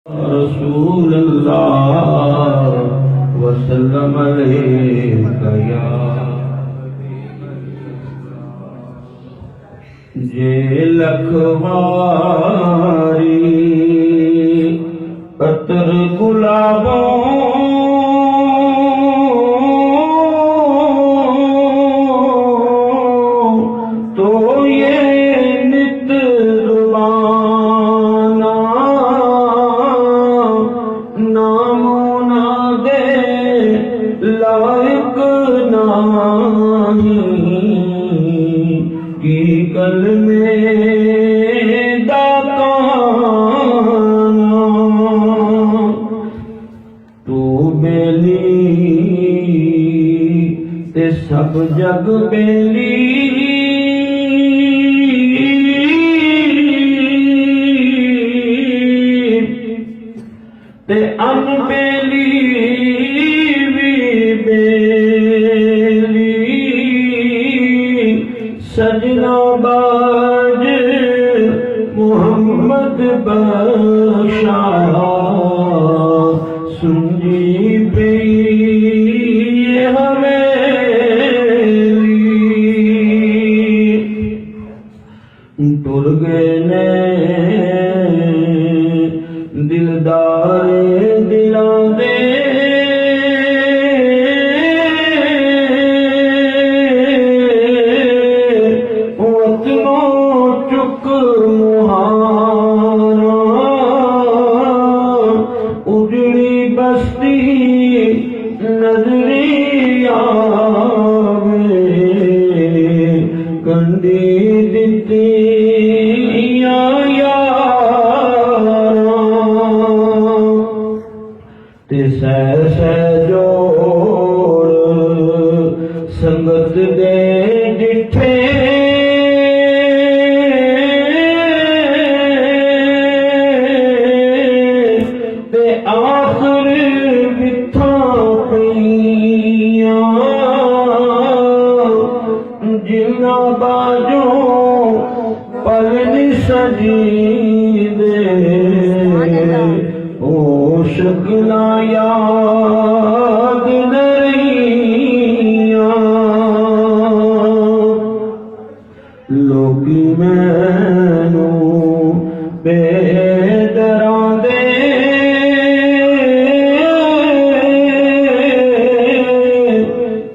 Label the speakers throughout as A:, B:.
A: रसूल अल्लाह वसल्लम अलैका या जे लखवारी अतर गुलाबों तो ये नित रुबाना नामो ना दे लायक नहीं की कल में दाकाना तू बेली ते सब जग बेली ते अनबेली भी बेली सजना बाज मोहम्मद बख्शा सुनजी पे ये हवेली टुर गए ने दिलदार दिलां दे वतनों चुक मुहारा उजड़ी बस्ती नजरी आवे कंडी दिती सह जोड़ संगत दे डिठे ते आखिर बिथा पईयां जिन्ना बाजों पल नी सजीदे शक्ला याद नरियां लोकी मैनू बेदरां दे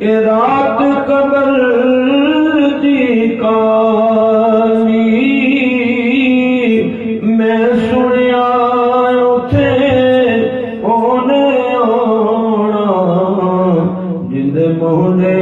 A: कि रात कबर दी काली मैं सुनिया मोहने